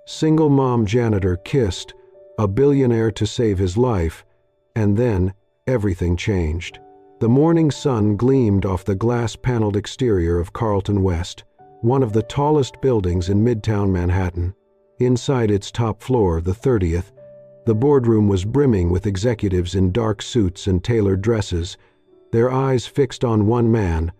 Single mom janitor kissed a billionaire to save his life, and then everything changed. The morning sun gleamed off the glass-paneled exterior of Carlton West, one of the tallest buildings in Midtown Manhattan. Inside its top floor, the 30th, the boardroom was brimming with executives in dark suits and tailored dresses, their eyes fixed on one man,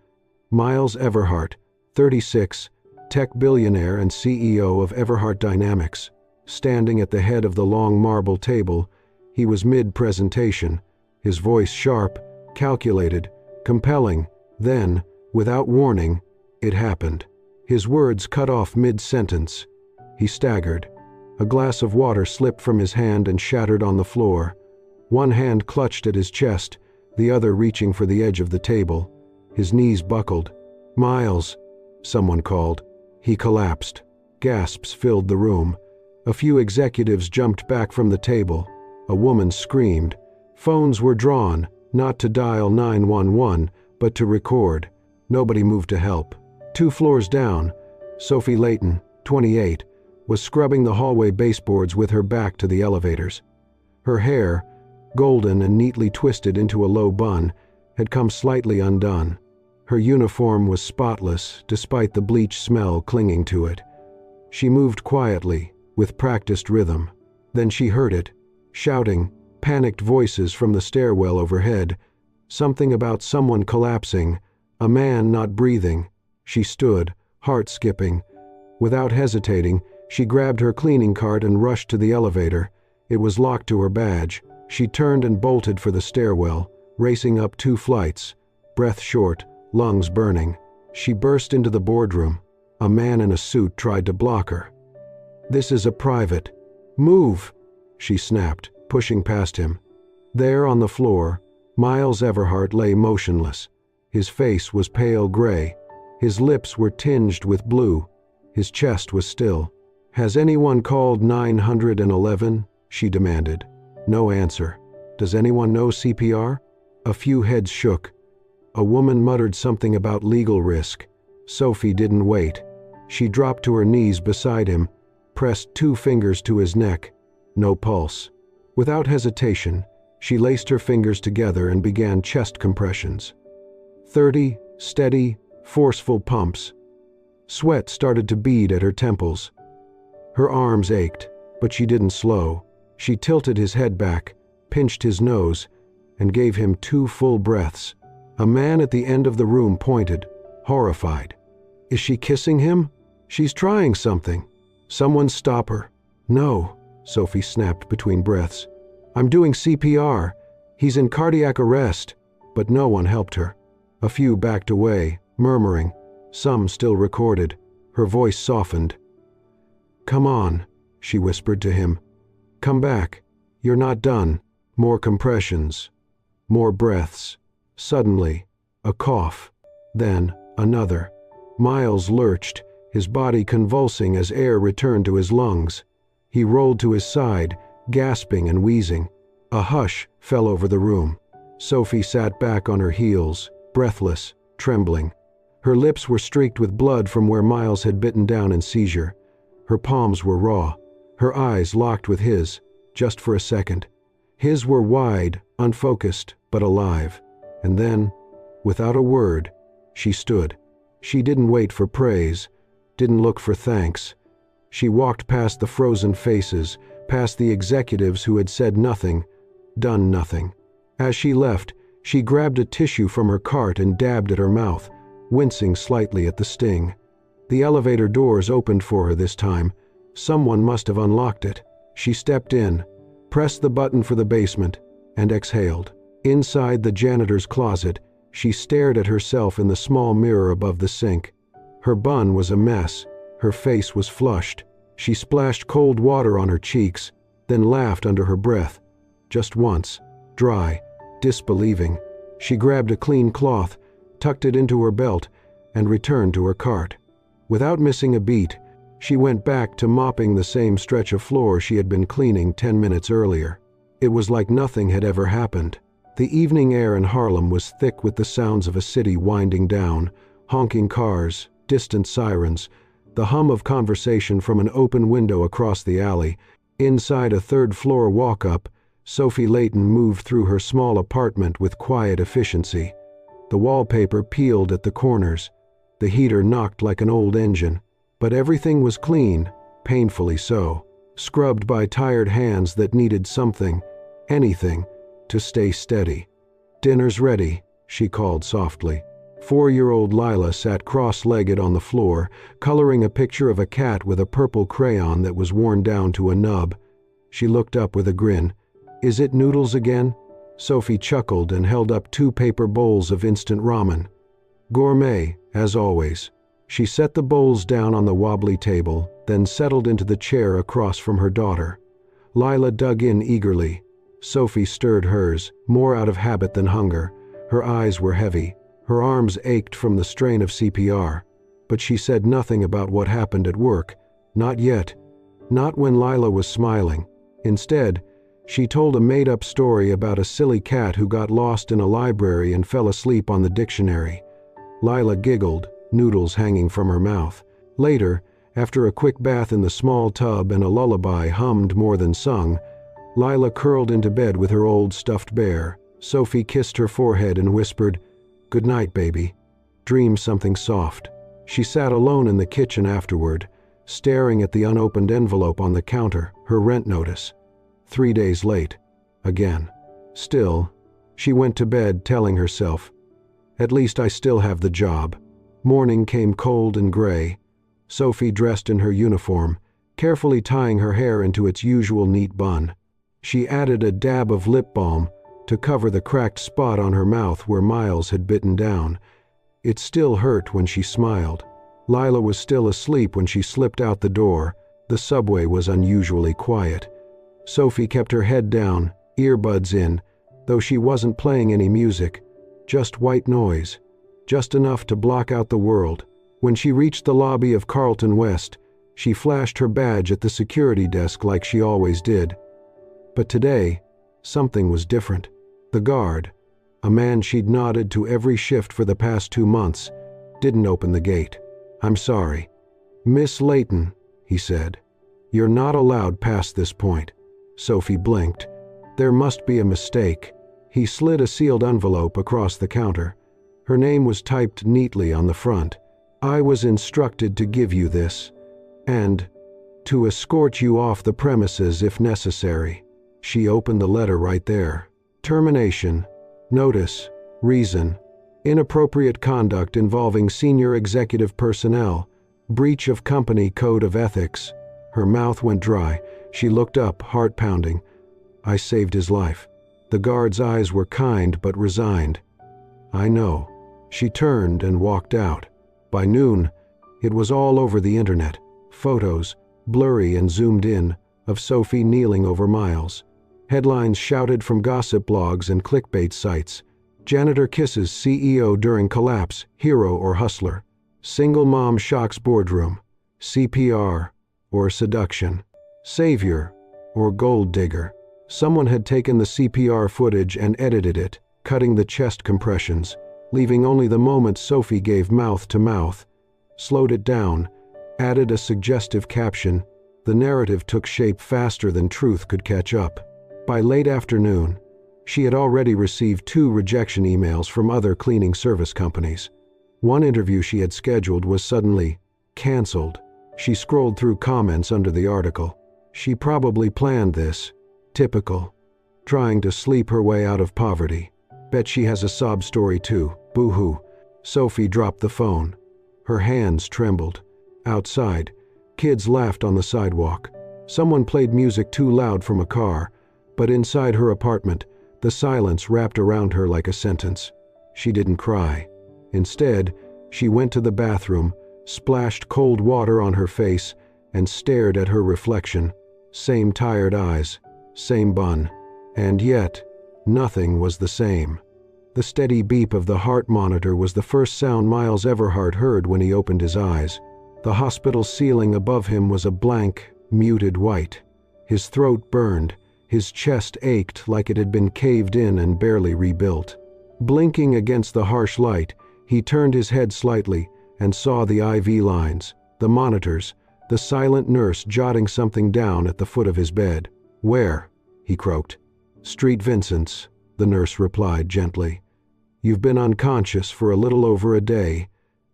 Miles Everhart, 36, tech billionaire and CEO of Everhart Dynamics. Standing at the head of the long marble table, he was mid-presentation, his voice sharp, calculated, compelling. Then, without warning, it happened. His words cut off mid-sentence. He staggered. A glass of water slipped from his hand and shattered on the floor. One hand clutched at his chest, the other reaching for the edge of the table. His knees buckled. "Miles," someone called. He collapsed. Gasps filled the room. A few executives jumped back from the table. A woman screamed. Phones were drawn, not to dial 911, but to record. Nobody moved to help. 2 floors down, Sophie Layton, 28, was scrubbing the hallway baseboards with her back to the elevators. Her hair, golden and neatly twisted into a low bun, had come slightly undone. Her uniform was spotless, despite the bleach smell clinging to it. She moved quietly, with practiced rhythm. Then she heard it, shouting, panicked voices from the stairwell overhead, something about someone collapsing, a man not breathing. She stood, heart skipping. Without hesitating, she grabbed her cleaning cart and rushed to the elevator. It was locked to her badge. She turned and bolted for the stairwell, racing up 2 flights, breath short, lungs burning. She burst into the boardroom. A man in a suit tried to block her. "This is a private. Move!" she snapped, pushing past him. There on the floor, Miles Everhart lay motionless. His face was pale gray. His lips were tinged with blue. His chest was still. "Has anyone called 911? She demanded. No answer. "Does anyone know CPR? A few heads shook. A woman muttered something about legal risk. Sophie didn't wait. She dropped to her knees beside him, pressed 2 fingers to his neck. No pulse. Without hesitation, she laced her fingers together and began chest compressions. 30 steady, forceful pumps. Sweat started to bead at her temples. Her arms ached, but she didn't slow. She tilted his head back, pinched his nose, and gave him 2 full breaths. A man at the end of the room pointed, horrified. "Is she kissing him? She's trying something. Someone stop her." "No," Sophie snapped between breaths. "I'm doing CPR. He's in cardiac arrest." But no one helped her. A few backed away, murmuring. Some still recorded. Her voice softened. "Come on," she whispered to him. "Come back. You're not done." More compressions. More breaths. Suddenly, a cough. Then, another. Miles lurched, his body convulsing as air returned to his lungs. He rolled to his side, gasping and wheezing. A hush fell over the room. Sophie sat back on her heels, breathless, trembling. Her lips were streaked with blood from where Miles had bitten down in seizure. Her palms were raw. Her eyes locked with his, just for a second. His were wide, unfocused, but alive. And then, without a word, she stood. She didn't wait for praise, didn't look for thanks. She walked past the frozen faces, past the executives who had said nothing, done nothing. As she left, she grabbed a tissue from her cart and dabbed at her mouth, wincing slightly at the sting. The elevator doors opened for her this time. Someone must have unlocked it. She stepped in, pressed the button for the basement, and exhaled. Inside the janitor's closet, she stared at herself in the small mirror above the sink. Her bun was a mess. Her face was flushed. She splashed cold water on her cheeks, then laughed under her breath. Just once, dry, disbelieving. She grabbed a clean cloth, tucked it into her belt, and returned to her cart. Without missing a beat, she went back to mopping the same stretch of floor she had been cleaning 10 minutes earlier. It was like nothing had ever happened. The evening air in Harlem was thick with the sounds of a city winding down, honking cars, distant sirens, the hum of conversation from an open window across the alley. Inside a third-floor walk-up, Sophie Layton moved through her small apartment with quiet efficiency. The wallpaper peeled at the corners. The heater knocked like an old engine. But everything was clean, painfully so, scrubbed by tired hands that needed something, anything, to stay steady. "Dinner's ready," she called softly. 4-year-old Lila sat cross-legged on the floor, coloring a picture of a cat with a purple crayon that was worn down to a nub. She looked up with a grin. "Is it noodles again?" Sophie chuckled and held up 2 paper bowls of instant ramen. "Gourmet, as always." She set the bowls down on the wobbly table, then settled into the chair across from her daughter. Lila dug in eagerly. Sophie stirred hers, more out of habit than hunger. Her eyes were heavy. Her arms ached from the strain of CPR. But she said nothing about what happened at work. Not yet. Not when Lila was smiling. Instead, she told a made-up story about a silly cat who got lost in a library and fell asleep on the dictionary. Lila giggled, noodles hanging from her mouth. Later, after a quick bath in the small tub and a lullaby hummed more than sung, Lila curled into bed with her old stuffed bear. Sophie kissed her forehead and whispered, "Good night, baby. Dream something soft." She sat alone in the kitchen afterward, staring at the unopened envelope on the counter, her rent notice. 3 days late. Again. Still, she went to bed telling herself, "At least I still have the job." Morning came cold and gray. Sophie dressed in her uniform, carefully tying her hair into its usual neat bun. She added a dab of lip balm to cover the cracked spot on her mouth where Miles had bitten down. It still hurt when she smiled. Lila was still asleep when she slipped out the door. The subway was unusually quiet. Sophie kept her head down, earbuds in, though she wasn't playing any music. Just white noise. Just enough to block out the world. When she reached the lobby of Carlton West, she flashed her badge at the security desk like she always did. But today, something was different. The guard, a man she'd nodded to every shift for the past 2 months, didn't open the gate. "I'm sorry." "Miss Layton," he said, "you're not allowed past this point." Sophie blinked. There must be a mistake. He slid a sealed envelope across the counter. Her name was typed neatly on the front. "I was instructed to give you this, and to escort you off the premises if necessary." She opened the letter right there. Termination. Notice. Reason. Inappropriate conduct involving senior executive personnel. Breach of company code of ethics. Her mouth went dry. She looked up, heart pounding. "I saved his life." The guard's eyes were kind but resigned. "I know." She turned and walked out. By noon, it was all over the internet. Photos, blurry and zoomed in, of Sophie kneeling over Miles. Headlines shouted from gossip blogs and clickbait sites. Janitor kisses CEO during collapse, hero or hustler. Single mom shocks boardroom. CPR or seduction. Savior or gold digger. Someone had taken the CPR footage and edited it, cutting the chest compressions, leaving only the moment Sophie gave mouth to mouth. Slowed it down, added a suggestive caption. The narrative took shape faster than truth could catch up. By late afternoon, she had already received 2 rejection emails from other cleaning service companies. One interview she had scheduled was suddenly canceled. She scrolled through comments under the article. She probably planned this. Typical. Trying to sleep her way out of poverty. Bet she has a sob story too. Boo-hoo. Sophie dropped the phone. Her hands trembled. Outside, kids laughed on the sidewalk. Someone played music too loud from a car. But inside her apartment, the silence wrapped around her like a sentence. She didn't cry. Instead, she went to the bathroom, splashed cold water on her face, and stared at her reflection. Same tired eyes, same bun. And yet, nothing was the same. The steady beep of the heart monitor was the first sound Miles Everhart heard when he opened his eyes. The hospital ceiling above him was a blank, muted white. His throat burned. His chest ached like it had been caved in and barely rebuilt. Blinking against the harsh light, he turned his head slightly and saw the IV lines. the monitors, the silent nurse jotting something down at the foot of his bed. "Where?" he croaked. "Street Vincent's," the nurse replied gently. "You've been unconscious for a little over a day.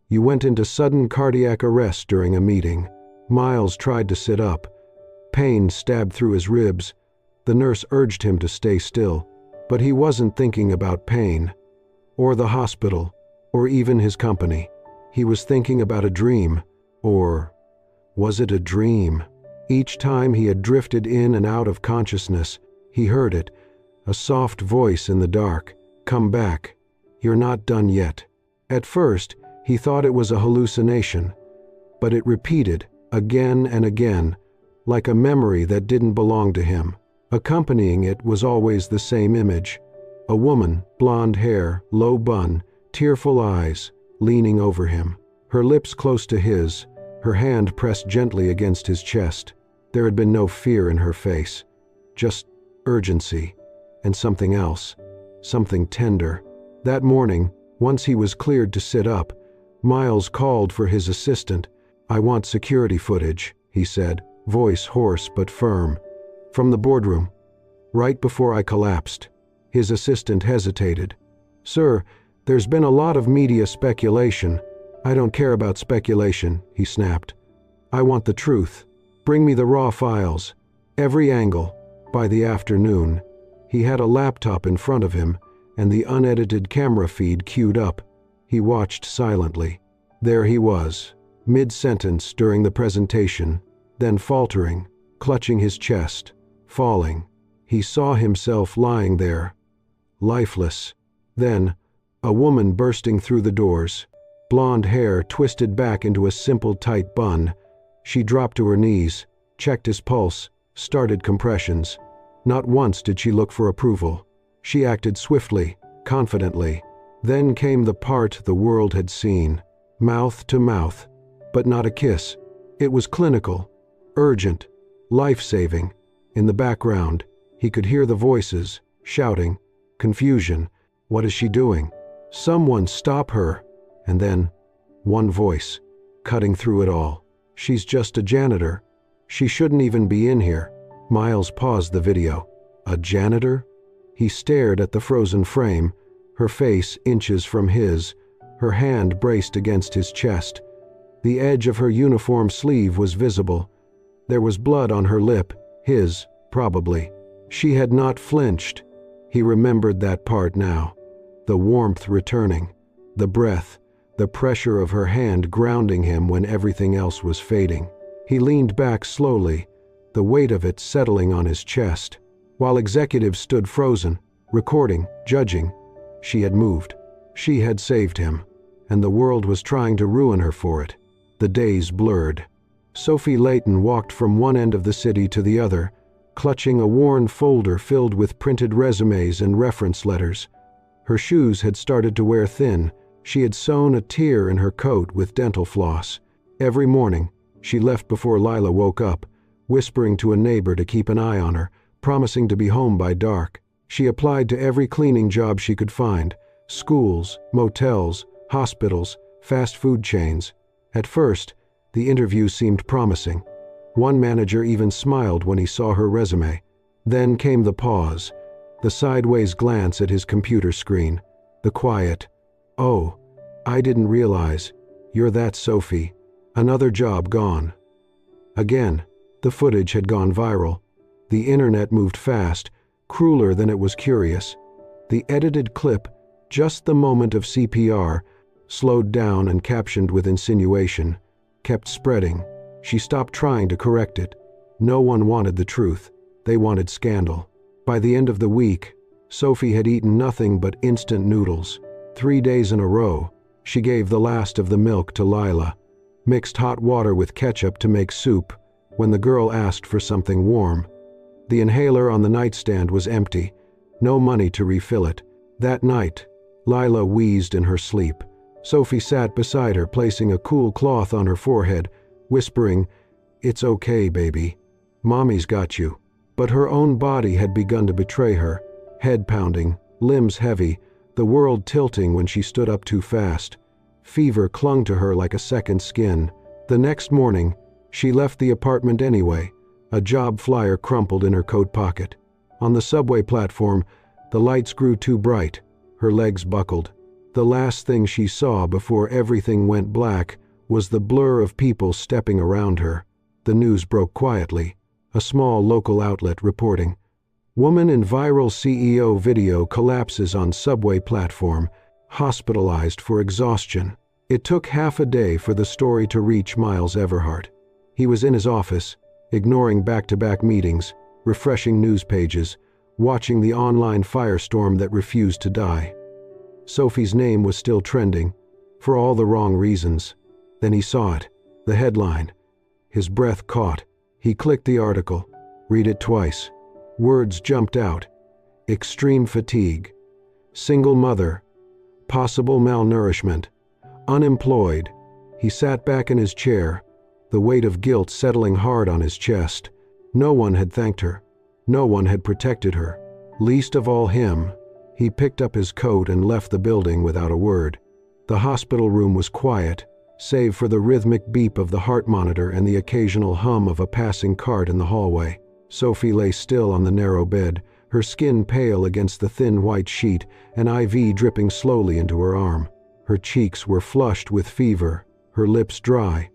You went into sudden cardiac arrest during a meeting." Miles tried to sit up. Pain stabbed through his ribs. The nurse urged him to stay still, but he wasn't thinking about pain, or the hospital, or even his company. He was thinking about a dream. Or was it a dream? Each time he had drifted in and out of consciousness, he heard it, a soft voice in the dark. "Come back. You're not done yet." At first, he thought it was a hallucination, but it repeated again and again, like a memory that didn't belong to him. Accompanying it was always the same image: a woman, blonde hair, low bun, tearful eyes, leaning over him, her lips close to his, her hand pressed gently against his chest. There had been no fear in her face, just urgency, and something else, something tender. That morning, once he was cleared to sit up, Miles called for his assistant. "I want security footage," he said, voice hoarse but firm. "From the boardroom, right before I collapsed." His assistant hesitated. "Sir, there's been a lot of media speculation." "I don't care about speculation," he snapped. "I want the truth. Bring me the raw files. Every angle." By the afternoon, he had a laptop in front of him and the unedited camera feed queued up. He watched silently. There he was, mid-sentence during the presentation, then faltering, clutching his chest, falling. He saw himself lying there, lifeless. Then, a woman bursting through the doors, blonde hair twisted back into a simple tight bun. She dropped to her knees, checked his pulse, started compressions. Not once did she look for approval. She acted swiftly, confidently. Then came the part the world had seen, mouth to mouth, but not a kiss. It was clinical, urgent, life-saving. In the background, he could hear the voices, shouting, confusion. What is she doing? Someone stop her. And then, one voice, cutting through it all. She's just a janitor. She shouldn't even be in here. Miles paused the video. A janitor? He stared at the frozen frame, her face inches from his, her hand braced against his chest. The edge of her uniform sleeve was visible. There was blood on her lip, his, probably. She had not flinched. He remembered that part now. The warmth returning, the breath, the pressure of her hand grounding him when everything else was fading. He leaned back slowly, the weight of it settling on his chest. While executives stood frozen, recording, judging, she had moved. She had saved him, and the world was trying to ruin her for it. The days blurred. Sophie Layton walked from one end of the city to the other, clutching a worn folder filled with printed resumes and reference letters. Her shoes had started to wear thin. She had sewn a tear in her coat with dental floss. Every morning, she left before Lila woke up, whispering to a neighbor to keep an eye on her, promising to be home by dark. She applied to every cleaning job she could find: schools, motels, hospitals, fast food chains. At first, the interview seemed promising. One manager even smiled when he saw her resume. Then came the pause, the sideways glance at his computer screen, the quiet, "Oh, I didn't realize. You're that Sophie." Another job gone. Again, the footage had gone viral. The internet moved fast, crueler than it was curious. The edited clip, just the moment of CPR, slowed down and captioned with insinuation, kept spreading. She stopped trying to correct it. No one wanted the truth. They wanted scandal. By the end of the week, Sophie had eaten nothing but instant noodles. 3 days in a row, she gave the last of the milk to Lila, mixed hot water with ketchup to make soup when the girl asked for something warm. The inhaler on the nightstand was empty, no money to refill it. That night, Lila wheezed in her sleep. Sophie sat beside her, placing a cool cloth on her forehead, whispering, "It's okay, baby. Mommy's got you." But her own body had begun to betray her, head pounding, limbs heavy, the world tilting when she stood up too fast. Fever clung to her like a second skin. The next morning, she left the apartment anyway, a job flyer crumpled in her coat pocket. On the subway platform, the lights grew too bright. Her legs buckled. The last thing she saw before everything went black was the blur of people stepping around her. The news broke quietly, a small local outlet reporting, "Woman in viral CEO video collapses on subway platform, hospitalized for exhaustion." It took half a day for the story to reach Miles Everhart. He was in his office, ignoring back-to-back meetings, refreshing news pages, watching the online firestorm that refused to die. Sophie's name was still trending, for all the wrong reasons. Then he saw it, the headline. His breath caught. He clicked the article, read it twice. Words jumped out. Extreme fatigue. Single mother. Possible malnourishment. Unemployed. He sat back in his chair, the weight of guilt settling hard on his chest. No one had thanked her. No one had protected her. Least of all him. He picked up his coat and left the building without a word. The hospital room was quiet, save for the rhythmic beep of the heart monitor and the occasional hum of a passing cart in the hallway. Sophie lay still on the narrow bed, her skin pale against the thin white sheet, an IV dripping slowly into her arm. Her cheeks were flushed with fever, her lips dry.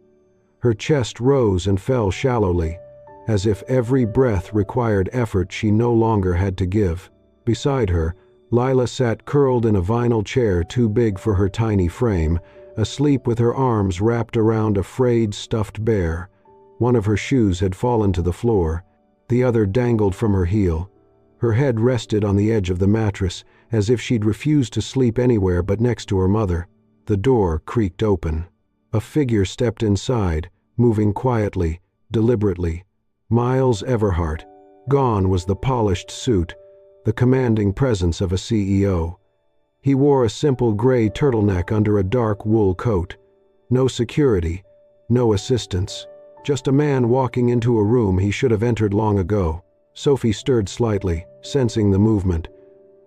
Her chest rose and fell shallowly, as if every breath required effort she no longer had to give. Beside her, Lila sat curled in a vinyl chair too big for her tiny frame, asleep with her arms wrapped around a frayed stuffed bear. One of her shoes had fallen to the floor, the other dangled from her heel. Her head rested on the edge of the mattress, as if she'd refused to sleep anywhere but next to her mother. The door creaked open. A figure stepped inside, moving quietly, deliberately. Miles Everhart. Gone was the polished suit, the commanding presence of a CEO. He wore a simple gray turtleneck under a dark wool coat. No security, no assistance. Just a man walking into a room he should have entered long ago. Sophie stirred slightly, sensing the movement.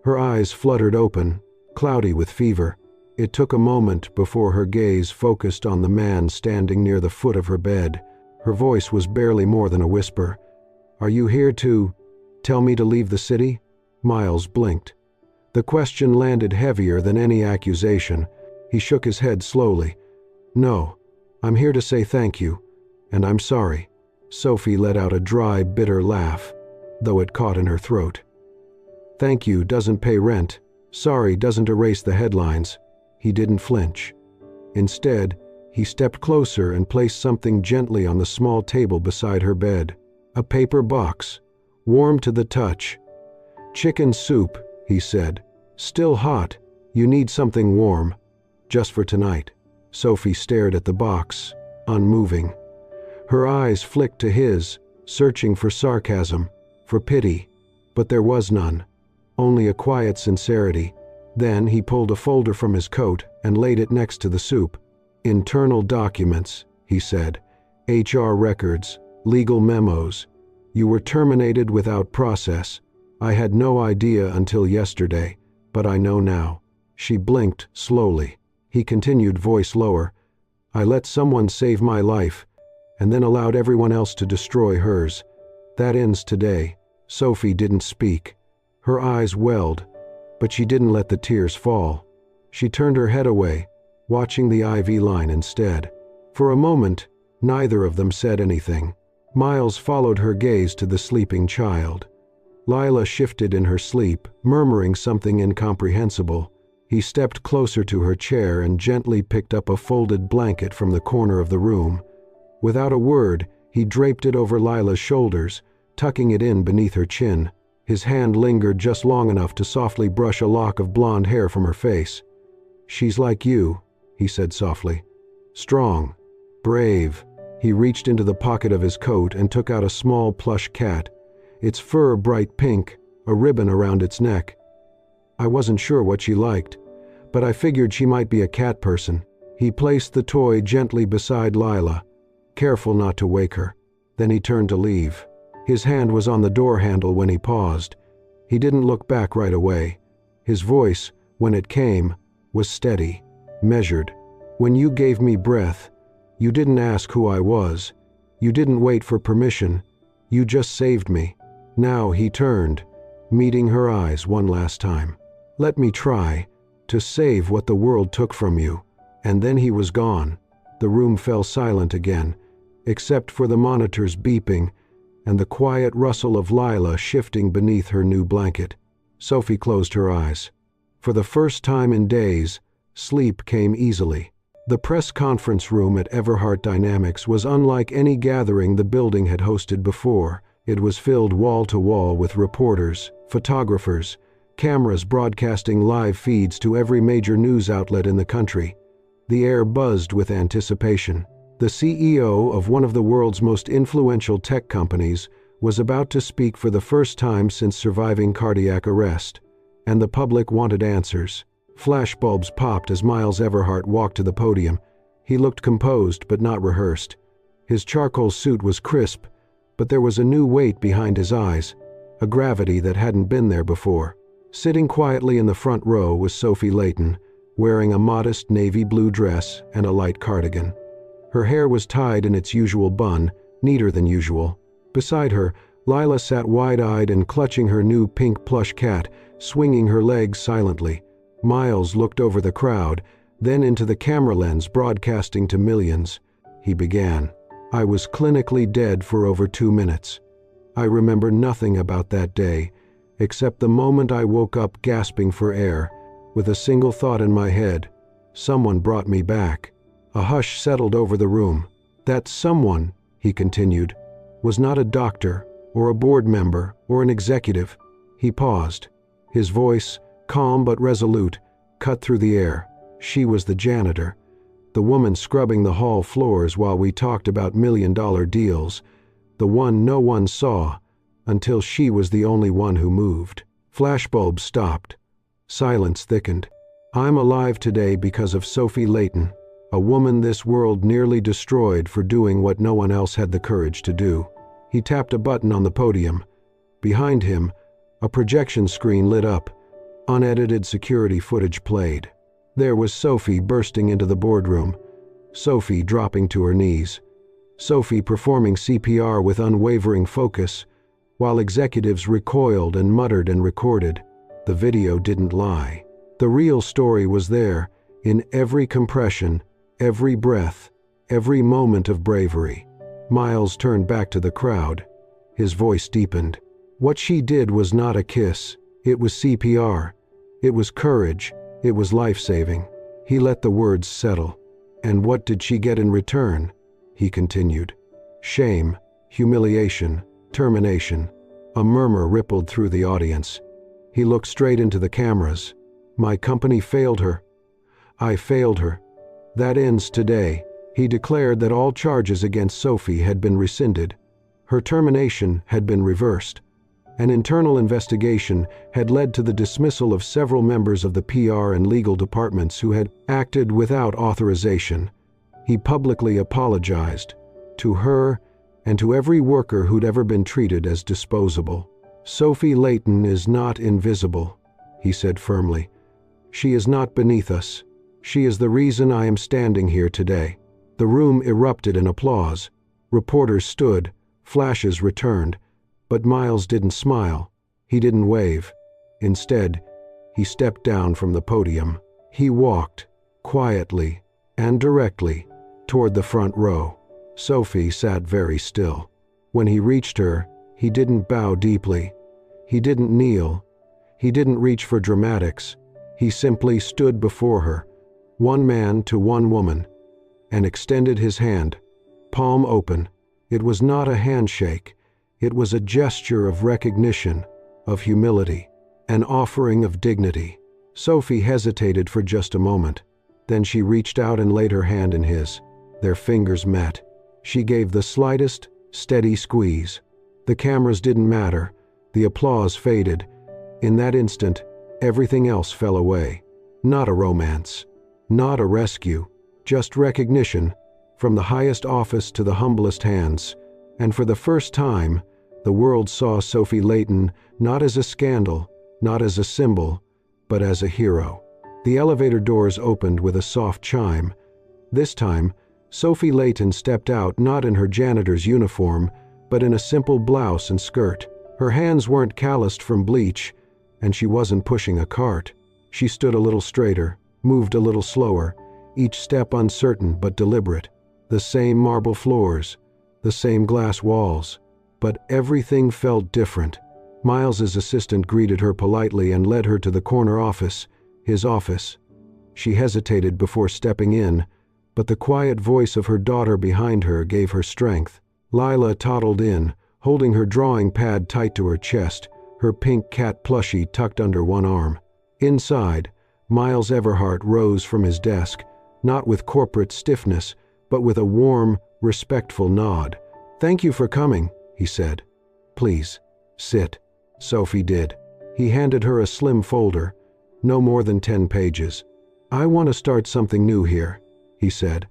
Her eyes fluttered open, cloudy with fever. It took a moment before her gaze focused on the man standing near the foot of her bed. Her voice was barely more than a whisper. "Are you here to tell me to leave the city?" Miles blinked. The question landed heavier than any accusation. He shook his head slowly. "No, I'm here to say thank you, and I'm sorry." Sophie let out a dry, bitter laugh, though it caught in her throat. "Thank you doesn't pay rent. Sorry doesn't erase the headlines." He didn't flinch. Instead, he stepped closer and placed something gently on the small table beside her bed. A paper box, warm to the touch. "Chicken soup," he said. "Still hot. You need something warm. Just for tonight." Sophie stared at the box, unmoving. Her eyes flicked to his, searching for sarcasm, for pity. But there was none. Only a quiet sincerity. Then he pulled a folder from his coat and laid it next to the soup. "Internal documents," he said. "HR records, legal memos. You were terminated without process. I had no idea until yesterday, but I know now." She blinked slowly. He continued, voice lower. "I let someone save my life, and then allowed everyone else to destroy hers. That ends today." Sophie didn't speak. Her eyes welled, but she didn't let the tears fall. She turned her head away, watching the IV line instead. For a moment, neither of them said anything. Miles followed her gaze to the sleeping child. Lila shifted in her sleep, murmuring something incomprehensible. He stepped closer to her chair and gently picked up a folded blanket from the corner of the room. Without a word, he draped it over Lila's shoulders, tucking it in beneath her chin. His hand lingered just long enough to softly brush a lock of blonde hair from her face. "She's like you," he said softly. "Strong, brave." He reached into the pocket of his coat and took out a small plush cat, its fur bright pink, a ribbon around its neck. "I wasn't sure what she liked, but I figured she might be a cat person." He placed the toy gently beside Lila, careful not to wake her. Then he turned to leave. His hand was on the door handle when he paused. He didn't look back right away. His voice, when it came, was steady, measured. "When you gave me breath, You didn't ask who I was. You didn't wait for permission. You just saved me." Now he turned, meeting her eyes one last time. "Let me try to save what the world took from you." And then he was gone. The room fell silent again, except for the monitor's beeping and the quiet rustle of Lila shifting beneath her new blanket. Sophie closed her eyes. For the first time in days, sleep came easily. The press conference room at Everhart Dynamics was unlike any gathering the building had hosted before. It was filled wall to wall with reporters, photographers, cameras broadcasting live feeds to every major news outlet in the country. The air buzzed with anticipation. The CEO of one of the world's most influential tech companies was about to speak for the first time since surviving cardiac arrest, and the public wanted answers. Flashbulbs popped as Miles Everhart walked to the podium. He looked composed but not rehearsed. His charcoal suit was crisp, but there was a new weight behind his eyes, a gravity that hadn't been there before. Sitting quietly in the front row was Sophie Layton, wearing a modest navy blue dress and a light cardigan. Her hair was tied in its usual bun, neater than usual. Beside her, Lila sat wide-eyed and clutching her new pink plush cat, swinging her legs silently. Miles looked over the crowd, then into the camera lens broadcasting to millions. He began. "I was clinically dead for over 2 minutes. I remember nothing about that day, except the moment I woke up gasping for air, with a single thought in my head. Someone brought me back." A hush settled over the room. That someone, he continued, was not a doctor or a board member or an executive. He paused. His voice, calm but resolute, cut through the air. She was the janitor, the woman scrubbing the hall floors while we talked about million-dollar deals, the one no one saw until she was the only one who moved. Flashbulbs stopped. Silence thickened. "I'm alive today because of Sophie Layton, a woman this world nearly destroyed for doing what no one else had the courage to do." He tapped a button on the podium. Behind him, a projection screen lit up. Unedited security footage played. There was Sophie bursting into the boardroom, Sophie dropping to her knees, Sophie performing CPR with unwavering focus, while executives recoiled and muttered and recorded. The video didn't lie. The real story was there, in every compression, every breath, every moment of bravery. Miles turned back to the crowd. His voice deepened. What she did was not a kiss. It was CPR. It was courage. It was life-saving. He let the words settle. "And what did she get in return?" he continued. "Shame, humiliation, termination." A murmur rippled through the audience. He looked straight into the cameras. "My company failed her. I failed her. That ends today." He declared that all charges against Sophie had been rescinded. Her termination had been reversed. An internal investigation had led to the dismissal of several members of the PR and legal departments who had acted without authorization. He publicly apologized to her and to every worker who'd ever been treated as disposable. "Sophie Layton is not invisible," he said firmly. "She is not beneath us. She is the reason I am standing here today." The room erupted in applause. Reporters stood, flashes returned, but Miles didn't smile. He didn't wave. Instead, he stepped down from the podium. He walked, quietly and directly, toward the front row. Sophie sat very still. When he reached her, he didn't bow deeply. He didn't kneel. He didn't reach for dramatics. He simply stood before her, one man to one woman, and extended his hand, palm open. It was not a handshake. It was a gesture of recognition, of humility, an offering of dignity. Sophie hesitated for just a moment. Then she reached out and laid her hand in his. Their fingers met. She gave the slightest, steady squeeze. The cameras didn't matter. The applause faded. In that instant, everything else fell away. Not a romance. Not a rescue. Just recognition, from the highest office to the humblest hands. And for the first time, the world saw Sophie Layton not as a scandal, not as a symbol, but as a hero. The elevator doors opened with a soft chime. This time, Sophie Layton stepped out not in her janitor's uniform, but in a simple blouse and skirt. Her hands weren't calloused from bleach, and she wasn't pushing a cart. She stood a little straighter, moved a little slower, each step uncertain but deliberate. The same marble floors, the same glass walls, but everything felt different. Miles's assistant greeted her politely and led her to the corner office, his office. She hesitated before stepping in, but the quiet voice of her daughter behind her gave her strength. Lila toddled in, holding her drawing pad tight to her chest, her pink cat plushie tucked under one arm. Inside, Miles Everhart rose from his desk, not with corporate stiffness, but with a warm, respectful nod. "Thank you for coming," he said. "Please, sit." Sophie did. He handed her a slim folder, no more than 10 pages. "I want to start something new here," he said.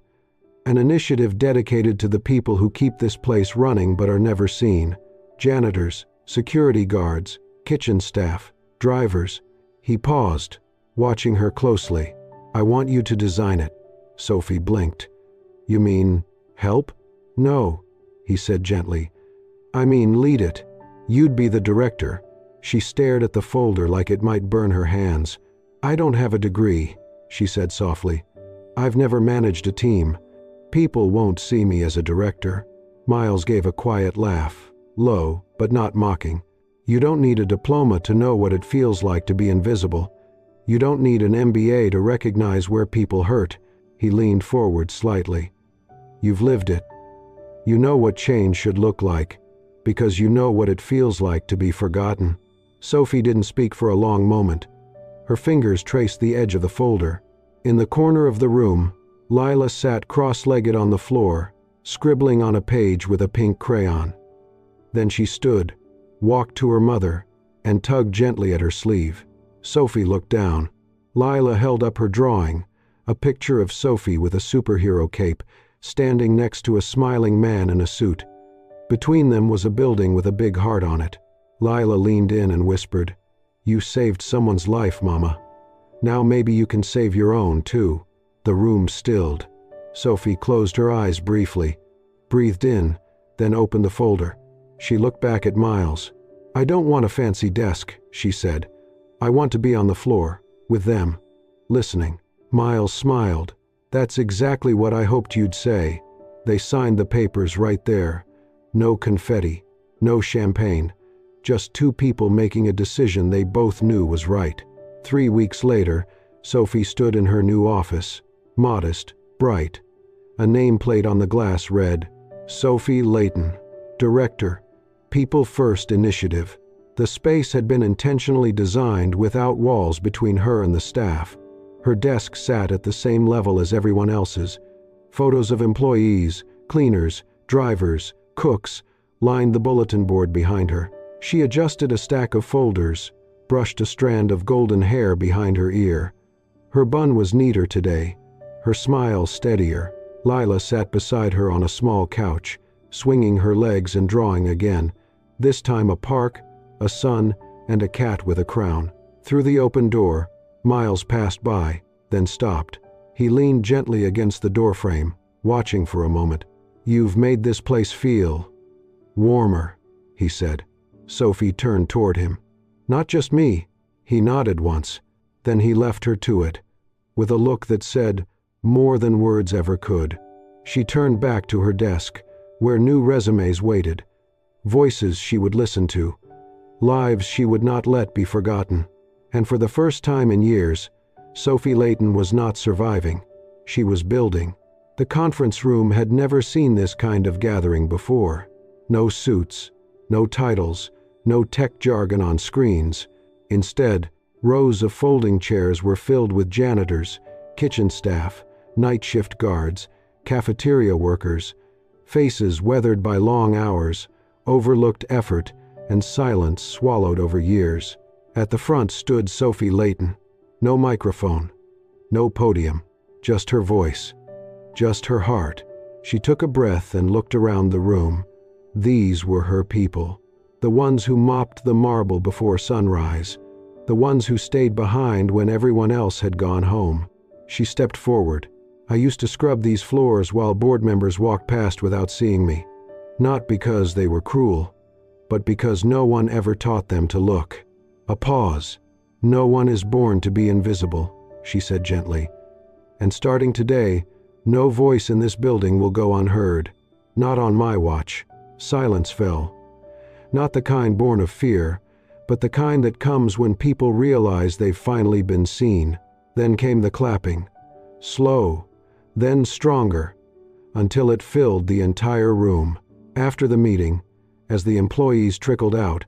"An initiative dedicated to the people who keep this place running but are never seen. Janitors, security guards, kitchen staff, drivers." He paused, watching her closely. "I want you to design it." Sophie blinked. "You mean help?" "No," he said gently. "I mean lead it. You'd be the director." She stared at the folder like it might burn her hands. "I don't have a degree," she said softly. "I've never managed a team. People won't see me as a director." Miles gave a quiet laugh, low but not mocking. "You don't need a diploma to know what it feels like to be invisible. You don't need an MBA to recognize where people hurt." He leaned forward slightly. "You've lived it. You know what change should look like, because you know what it feels like to be forgotten." Sophie didn't speak for a long moment. Her fingers traced the edge of the folder. In the corner of the room, Lila sat cross-legged on the floor, scribbling on a page with a pink crayon. Then she stood, walked to her mother, and tugged gently at her sleeve. Sophie looked down. Lila held up her drawing, a picture of Sophie with a superhero cape, standing next to a smiling man in a suit. Between them was a building with a big heart on it. Lila leaned in and whispered, "You saved someone's life, Mama. Now maybe you can save your own, too." The room stilled. Sophie closed her eyes briefly, breathed in, then opened the folder. She looked back at Miles. "I don't want a fancy desk," she said. "I want to be on the floor, with them, listening." Miles smiled. "That's exactly what I hoped you'd say." They signed the papers right there. No confetti, no champagne. Just two people making a decision they both knew was right. 3 weeks later, Sophie stood in her new office, modest, bright. A nameplate on the glass read, "Sophie Layton, Director, People First Initiative." The space had been intentionally designed without walls between her and the staff. Her desk sat at the same level as everyone else's. Photos of employees, cleaners, drivers, cooks lined the bulletin board behind her. She adjusted a stack of folders, brushed a strand of golden hair behind her ear. Her bun was neater today, her smile steadier. Lila sat beside her on a small couch, swinging her legs and drawing again. This time a park, a sun, and a cat with a crown. Through the open door, Miles passed by, then stopped. He leaned gently against the doorframe, watching for a moment. "You've made this place feel warmer," he said. Sophie turned toward him. "Not just me." He nodded once. Then he left her to it, with a look that said more than words ever could. She turned back to her desk, where new resumes waited. Voices she would listen to. Lives she would not let be forgotten. And for the first time in years, Sophie Layton was not surviving. She was building. The conference room had never seen this kind of gathering before. No suits, no titles, no tech jargon on screens. Instead, rows of folding chairs were filled with janitors, kitchen staff, night shift guards, cafeteria workers, faces weathered by long hours, overlooked effort, and silence swallowed over years. At the front stood Sophie Layton. No microphone, no podium, just her voice, just her heart. She took a breath and looked around the room. These were her people. The ones who mopped the marble before sunrise. The ones who stayed behind when everyone else had gone home. She stepped forward, I used to scrub these floors while board members walked past without seeing me. Not because they were cruel, but because no one ever taught them to look. A pause. No one is born to be invisible, she said gently. And starting today, no voice in this building will go unheard. Not on my watch. Silence fell. Not the kind born of fear, but the kind that comes when people realize they've finally been seen. Then came the clapping. Slow, then stronger, until it filled the entire room. After the meeting, as the employees trickled out,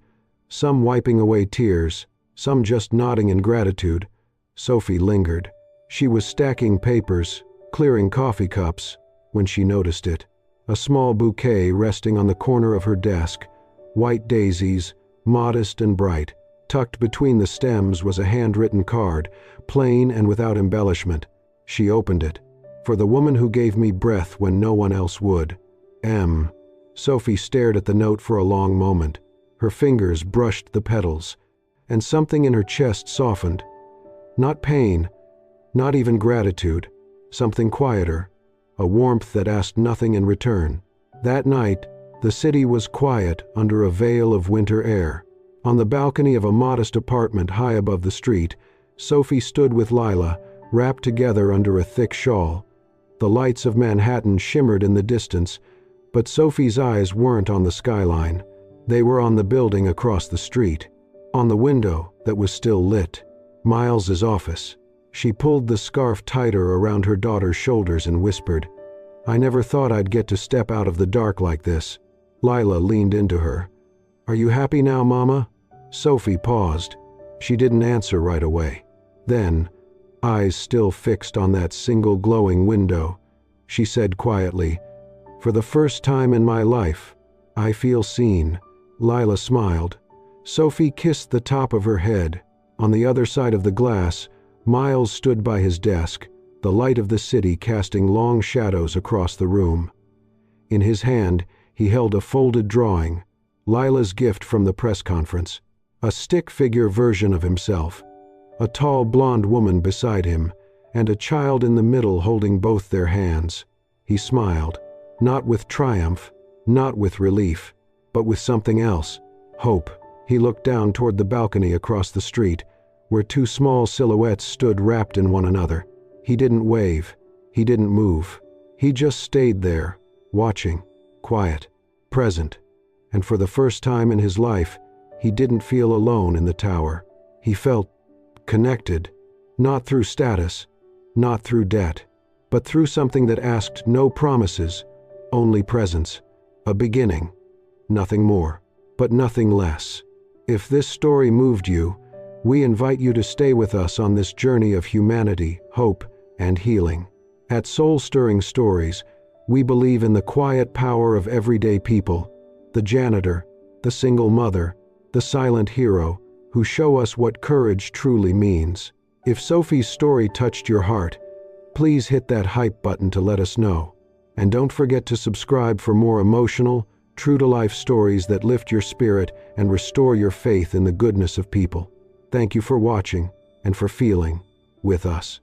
some wiping away tears, some just nodding in gratitude, Sophie lingered. She was stacking papers, clearing coffee cups, when she noticed it. A small bouquet resting on the corner of her desk, white daisies, modest and bright. Tucked between the stems was a handwritten card, plain and without embellishment. She opened it. For the woman who gave me breath when no one else would. M. Sophie stared at the note for a long moment. Her fingers brushed the petals, and something in her chest softened. Not pain, not even gratitude, something quieter, a warmth that asked nothing in return. That night, the city was quiet under a veil of winter air. On the balcony of a modest apartment high above the street, Sophie stood with Lila, wrapped together under a thick shawl. The lights of Manhattan shimmered in the distance, but Sophie's eyes weren't on the skyline. They were on the building across the street, on the window that was still lit. Miles's office. She pulled the scarf tighter around her daughter's shoulders and whispered, "I never thought I'd get to step out of the dark like this." Lila leaned into her. "Are you happy now, Mama?" Sophie paused. She didn't answer right away. Then, eyes still fixed on that single glowing window, she said quietly, "For the first time in my life, I feel seen." Lila smiled. Sophie kissed the top of her head. On the other side of the glass, Miles stood by his desk, the light of the city casting long shadows across the room. In his hand, he held a folded drawing, Lila's gift from the press conference, a stick figure version of himself, a tall blonde woman beside him, and a child in the middle holding both their hands. He smiled, not with triumph, not with relief, but with something else, hope. He looked down toward the balcony across the street, where two small silhouettes stood wrapped in one another. He didn't wave. He didn't move. He just stayed there, watching, quiet, present. And for the first time in his life, he didn't feel alone in the tower. He felt connected, not through status, not through debt, but through something that asked no promises, only presence, a beginning, nothing more, but nothing less. If this story moved you, we invite you to stay with us on this journey of humanity, hope, and healing. At Soul Stirring Stories, we believe in the quiet power of everyday people, the janitor, the single mother, the silent hero, who show us what courage truly means. If Sophie's story touched your heart, please hit that hype button to let us know. And don't forget to subscribe for more emotional, true-to-life stories that lift your spirit and restore your faith in the goodness of people. Thank you for watching and for feeling with us.